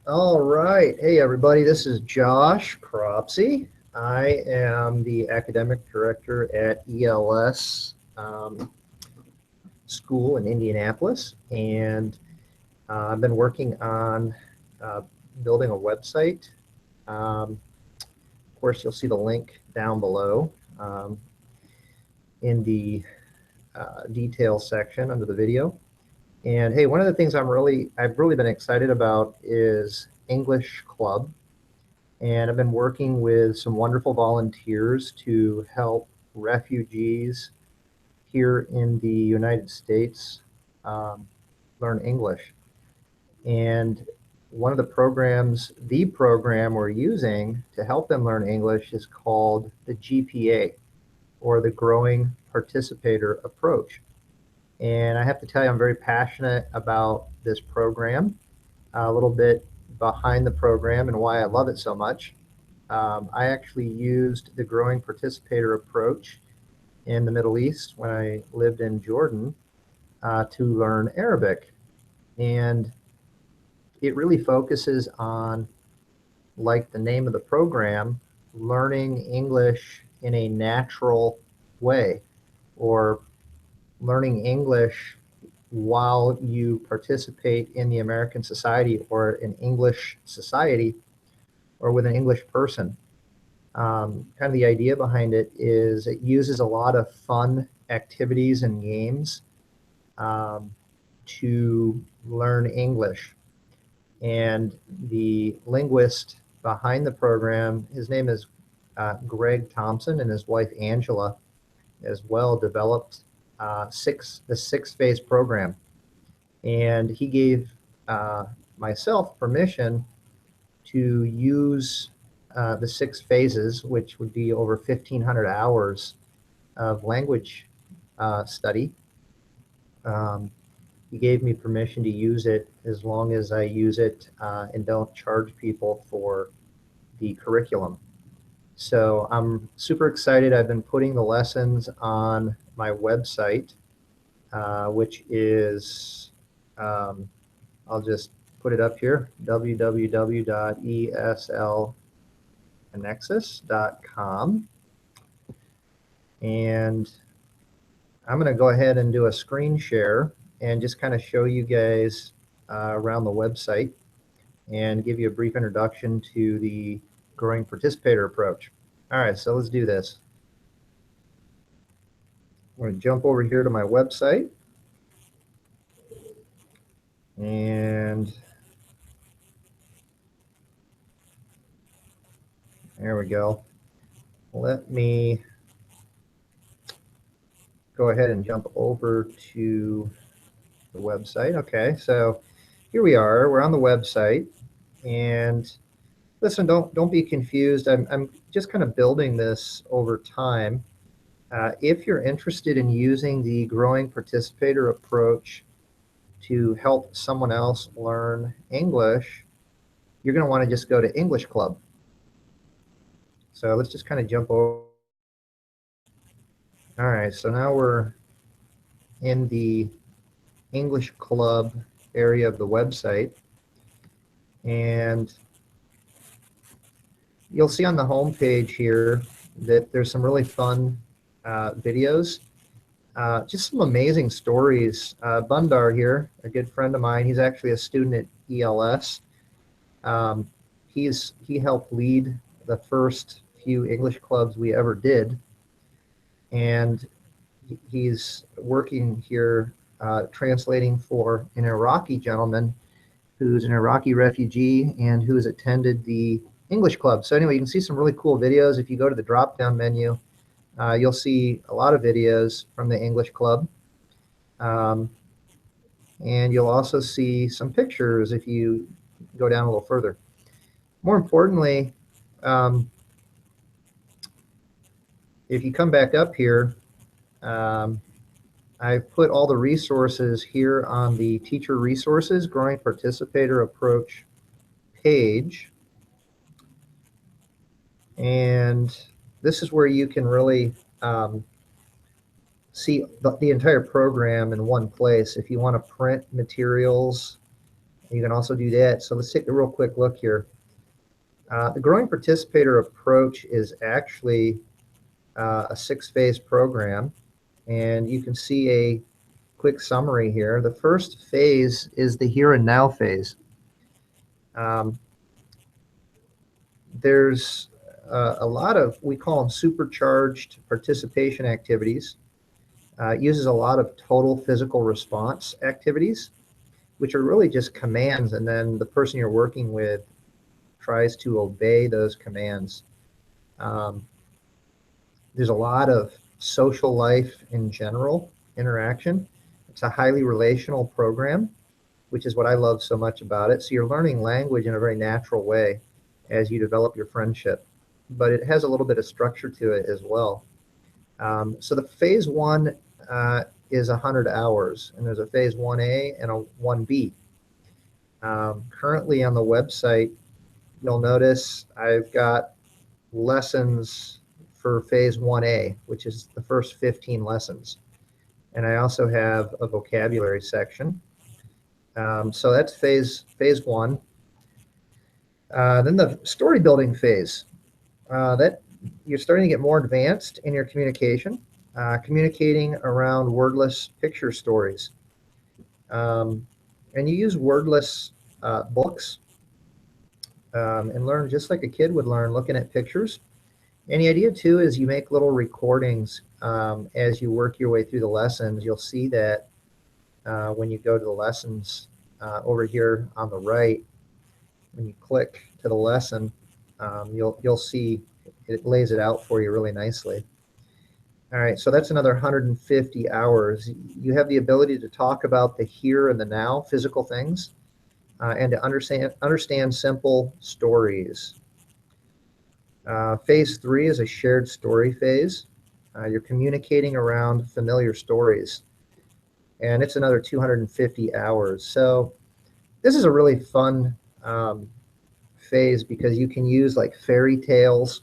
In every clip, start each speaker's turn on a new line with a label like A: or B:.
A: All right. Hey, everybody. This is Josh Cropsey. I am the academic director at ELS School in Indianapolis, and I've been working on uh, building a website. Of course, you'll see the link down below in the details section under the video. And hey, one of the things I've really been excited about is English Club. And I've been working with some wonderful volunteers to help refugees here in the United States um, learn English. And one of the program we're using to help them learn English is called the GPA, or the Growing Participator Approach. And I have to tell you, I'm very passionate about this program, a little bit behind the program and why I love it so much. I actually used the Growing Participator Approach in the Middle East when I lived in Jordan to learn Arabic. And it really focuses on, like the name of the program, learning English in a natural way, or learning English while you participate in the American society or an English society or with an English person. Kind of the idea behind it is it uses a lot of fun activities and games um, to learn English. And the linguist behind the program, his name is Greg Thompson, and his wife Angela as well developed the six-phase program. And he gave myself permission to use the six phases, which would be over 1,500 hours of language study. He gave me permission to use it as long as I use it and don't charge people for the curriculum. So I'm super excited. I've been putting the lessons on my website, which is, I'll just put it up here, www.eslconnexus.com. And I'm going to go ahead and do a screen share and just kind of show you guys around the website and give you a brief introduction to the Growing Participator Approach. All right, so let's do this. I'm going to jump over here to my website. And there we go. Let me go ahead and jump over to the website. Okay, so here we are. We're on the website. And listen, don't be confused. I'm just kind of building this over time. If you're interested in using the Growing Participator Approach to help someone else learn English, you're going to want to just go to English Club. So let's just kind of jump over. All right, so now we're in the English Club area of the website. And you'll see on the home page here that there's some really fun videos. Just some amazing stories. Bundar here, a good friend of mine, he's actually a student at ELS. He helped lead the first few English clubs we ever did. And he's working here translating for an Iraqi gentleman who's an Iraqi refugee and who's attended the English club. So anyway, you can see some really cool videos. If you go to the drop-down menu, you'll see a lot of videos from the English club. And you'll also see some pictures if you go down a little further. More importantly, if you come back up here, I've put all the resources here on the Teacher Resources Growing Participator Approach page. And this is where you can really see the entire program in one place. If you want to print materials You can also do that. So let's take a real quick look here. The Growing Participator Approach is actually a 6-phase program, and you can see a quick summary here. The first phase is the here and now phase. There's a lot of, we call them supercharged participation activities. It uses a lot of total physical response activities, which are really just commands, and then the person you're working with tries to obey those commands. There's a lot of social life in general interaction. It's a highly relational program, which is what I love so much about it. So you're learning language in a very natural way as you develop your friendship, but it has a little bit of structure to it as well. So the phase 1 is 100 hours, and there's a phase 1A and a 1B. Currently on the website, you'll notice I've got lessons for phase 1A, which is the first 15 lessons. And I also have a vocabulary section. So that's phase 1. Then the story building phase. That you're starting to get more advanced in your communication, communicating around wordless picture stories. And you use wordless books and learn just like a kid would learn, looking at pictures. And the idea too is you make little recordings as you work your way through the lessons. You'll see that when you go to the lessons over here on the right, when you click to the lesson, you'll see it lays it out for you really nicely. All right, so that's another 150 hours. You have the ability to talk about the here and the now, physical things, and to understand simple stories. Phase 3 is a shared story phase. You're communicating around familiar stories, and it's another 250 hours. So this is a really fun phase because you can use like fairy tales.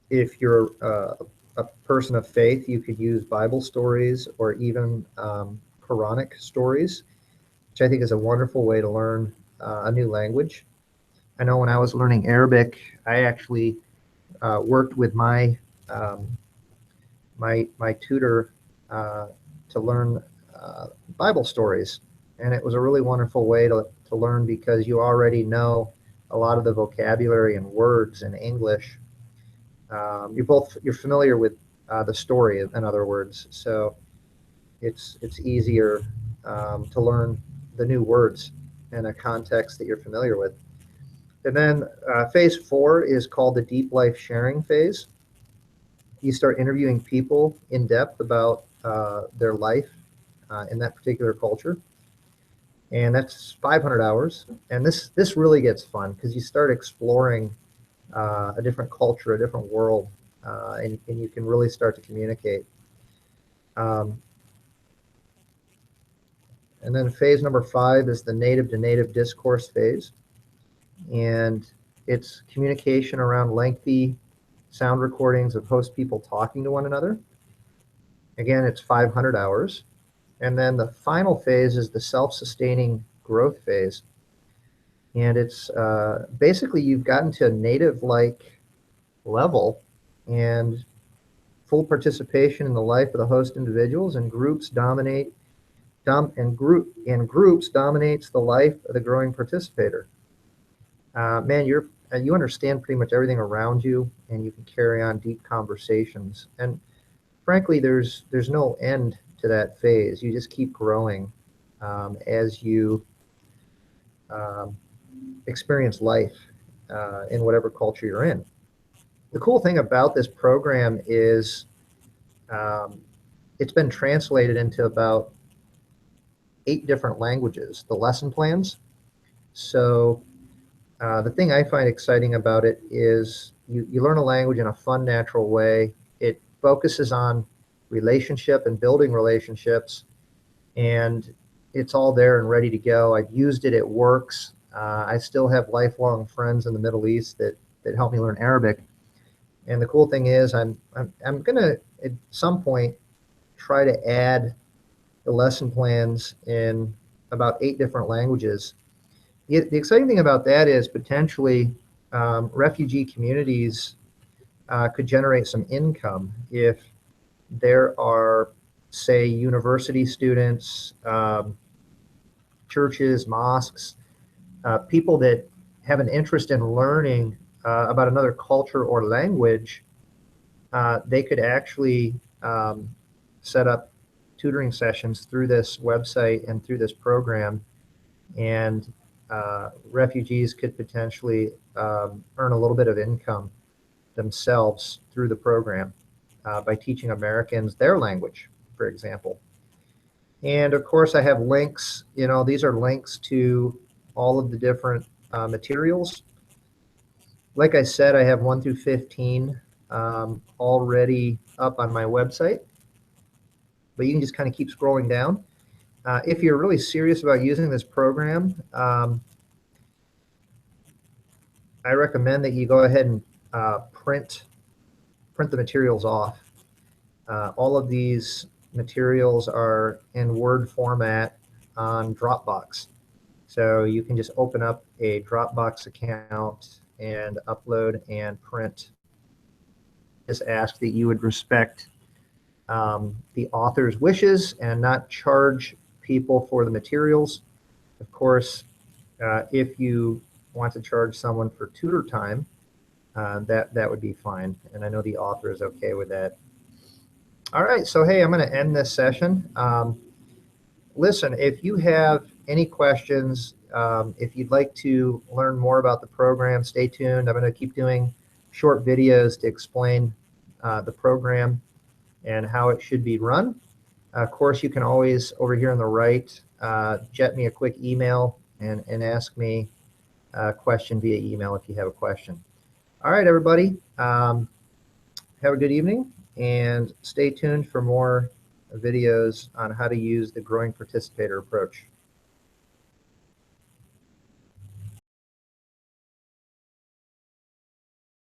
A: If you're a person of faith, you could use Bible stories or even Quranic stories, which I think is a wonderful way to learn a new language. I know when I was learning Arabic, I actually worked with my tutor to learn Bible stories, and it was a really wonderful way to learn because you already know a lot of the vocabulary and words in English. You're familiar with the story, in other words, so it's easier to learn the new words in a context that you're familiar with. And then phase 4 is called the deep life sharing phase. You start interviewing people in depth about their life in that particular culture. And that's 500 hours. And this really gets fun because you start exploring a different culture, a different world, and you can really start to communicate. And then phase number 5 is the native to native discourse phase. And it's communication around lengthy sound recordings of host people talking to one another. Again, it's 500 hours. And then the final phase is the self-sustaining growth phase. And it's basically you've gotten to a native-like level and full participation in the life of the host individuals, and groups dominates the life of the growing participator. Man, you understand pretty much everything around you, and you can carry on deep conversations. And frankly, there's no end to that phase. You just keep growing as you experience life in whatever culture you're in. The cool thing about this program is it's been translated into about 8 different languages, the lesson plans. So the thing I find exciting about it is you learn a language in a fun, natural way. It focuses on relationship and building relationships, and it's all there and ready to go. I've used it, it works. I still have lifelong friends in the Middle East that help me learn Arabic. And the cool thing is I'm going to, at some point, try to add the lesson plans in about 8 different languages. The exciting thing about that is potentially refugee communities could generate some income if there are, say, university students, churches, mosques, people that have an interest in learning about another culture or language. They could actually set up tutoring sessions through this website and through this program, and refugees could potentially earn a little bit of income themselves through the program by teaching Americans their language, for example. And of course, I have links. These are links to all of the different materials. Like I said, I have 1 through 15 already up on my website, but you can just kind of keep scrolling down. If you're really serious about using this program, I recommend that you go ahead and print the materials off. All of these materials are in Word format on Dropbox. So you can just open up a Dropbox account and upload and print. Just ask that you would respect the author's wishes and not charge people for the materials. Of course, if you want to charge someone for tutor time, that would be fine. And I know the author is okay with that. All right, so hey, I'm going to end this session. Listen, if you have any questions, if you'd like to learn more about the program, stay tuned. I'm going to keep doing short videos to explain the program and how it should be run. Of course, you can always, over here on the right, jet me a quick email and ask me a question via email if you have a question. All right, everybody, have a good evening, and stay tuned for more videos on how to use the Growing Participator Approach.